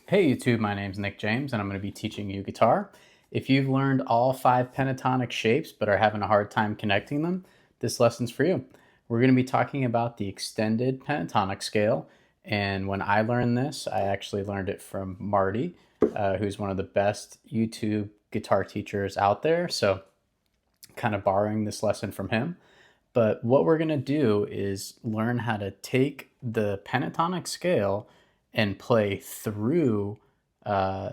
Hey YouTube, my name's Nick James and I'm going to be teaching you guitar. If you've learned all 5 pentatonic shapes but are having a hard time connecting them, this lesson's for you. We're going to be talking about the extended pentatonic scale, and when I learned this, I actually learned it from Marty, who's one of the best YouTube guitar teachers out there, so kind of borrowing this lesson from him. But what we're going to do is learn how to take the pentatonic scale and play through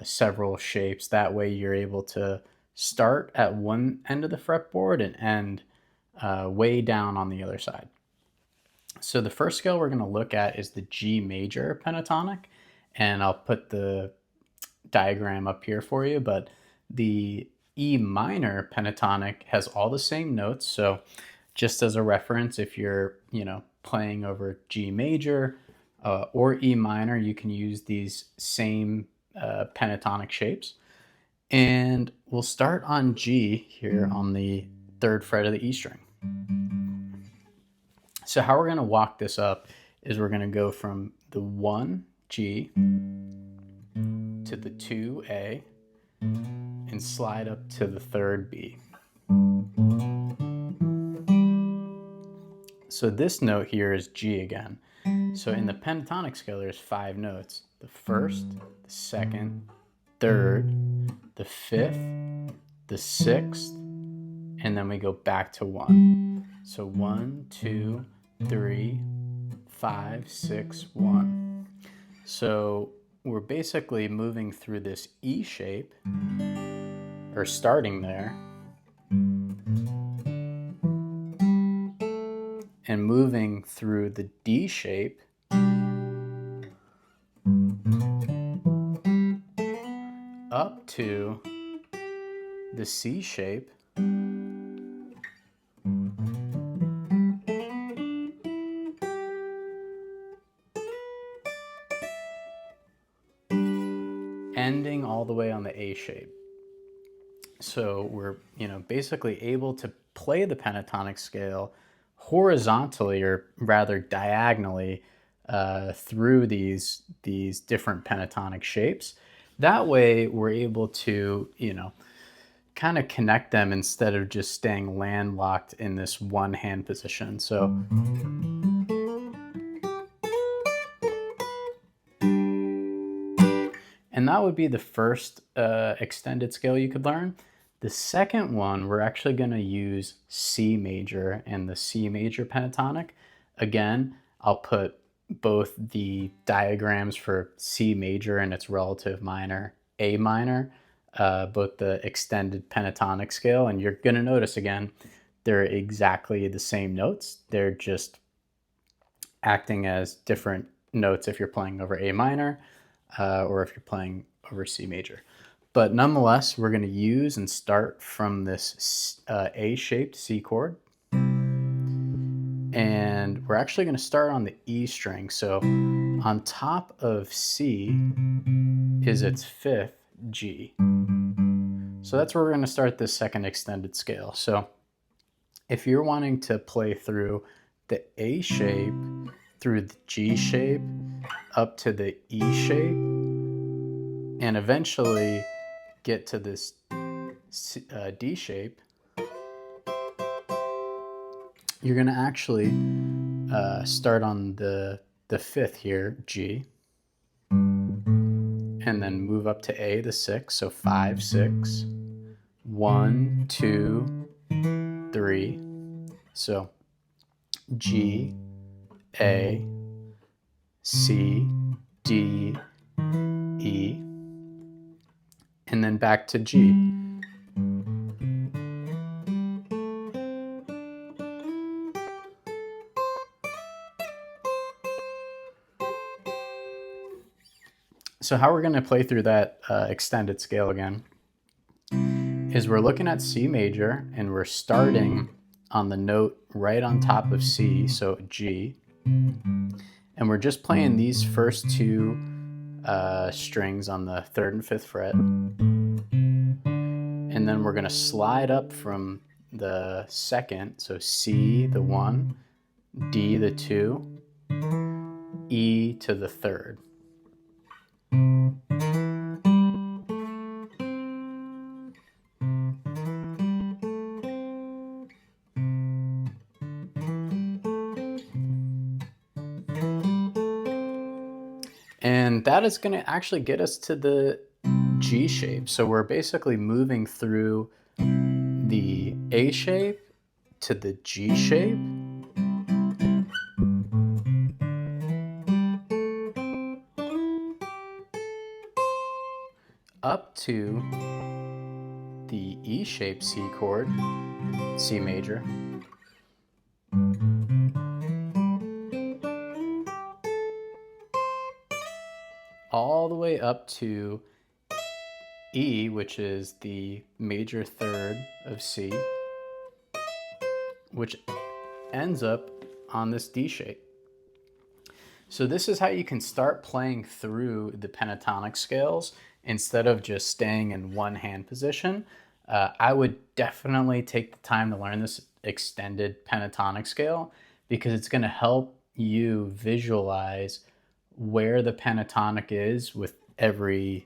several shapes. That way you're able to start at one end of the fretboard and end way down on the other side. So the first scale we're going to look at is the G major pentatonic, and I'll put the diagram up here for you, but the E minor pentatonic has all the same notes. So just as a reference, if you're playing over G major or E minor, you can use these same pentatonic shapes. And we'll start on G here on the 3rd fret of the E string. So how we're going to walk this up is we're going to go from the 1 G to the 2 A and slide up to the 3rd B. So this note here is G again. So in the pentatonic scale, there's 5 notes: the 1st, the 2nd, 3rd, the 5th, the 6th, and then we go back to 1. So 1, 2, 3, 5, 6, 1. So we're basically moving through this E shape, or starting there, and moving through the D shape up to the C shape, ending all the way on the A shape. So we're basically able to play the pentatonic scale horizontally, or rather diagonally, through these different pentatonic shapes. That way we're able to kind of connect them instead of just staying landlocked in this one hand position. So and that would be the first extended scale you could learn. The second one, we're actually going to use C major and the C major pentatonic. Again, I'll put both the diagrams for C major and its relative minor, A minor, both the extended pentatonic scale, and you're going to notice again, they're exactly the same notes. They're just acting as different notes if you're playing over A minor or if you're playing over C major. But nonetheless, we're going to use and start from this A-shaped C chord. And we're actually going to start on the E string. So on top of C is its 5th G. So that's where we're going to start this second extended scale. So if you're wanting to play through the A shape, through the G shape, up to the E shape, and eventually get to this D shape, you're going to actually start on the 5th here, G, and then move up to A, the 6th, so 5, 6, 1, 2, 3, so G, A, C, D, E, and then back to G. So how we're going to play through that extended scale again is we're looking at C major and we're starting on the note right on top of C, so G, and we're just playing these first 2 strings on the 3rd and 5th fret, and then we're going to slide up from the second, so C the 1, D the 2, E to the third. And that is going to actually get us to the G shape. So we're basically moving through the A shape to the G shape. Up to the E shape C chord, C major. All the way up to E, which is the major third of C, which ends up on this D shape. So this is how you can start playing through the pentatonic scales instead of just staying in one hand position. I would definitely take the time to learn this extended pentatonic scale because it's going to help you visualize where the pentatonic is with every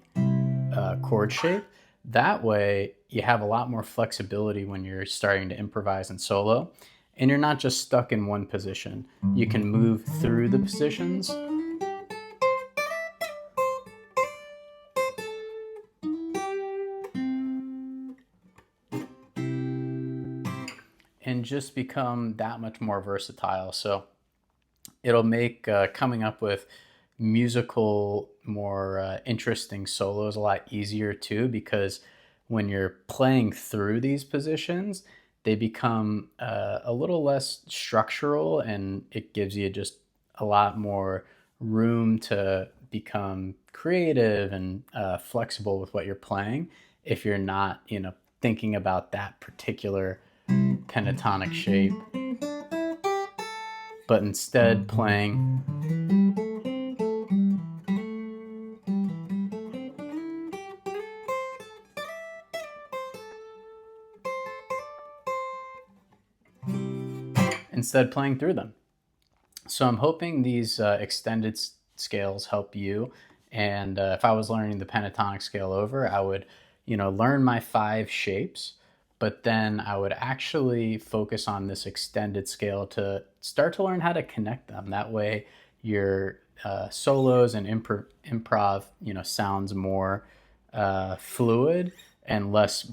chord shape. That way you have a lot more flexibility when you're starting to improvise and solo, and you're not just stuck in one position. You can move through the positions and just become that much more versatile. So it'll make coming up with musical, more interesting solos a lot easier too, because when you're playing through these positions, they become a little less structural, and it gives you just a lot more room to become creative and flexible with what you're playing if you're not, thinking about that particular pentatonic shape, but instead playing through them. So I'm hoping these extended scales help you. And if I was learning the pentatonic scale over, I would, learn my 5 shapes, but then I would actually focus on this extended scale to start to learn how to connect them. That way your solos and improv, sounds more fluid and less,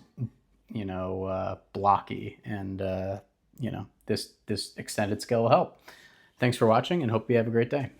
blocky. And, this extended scale will help. Thanks for watching and hope you have a great day.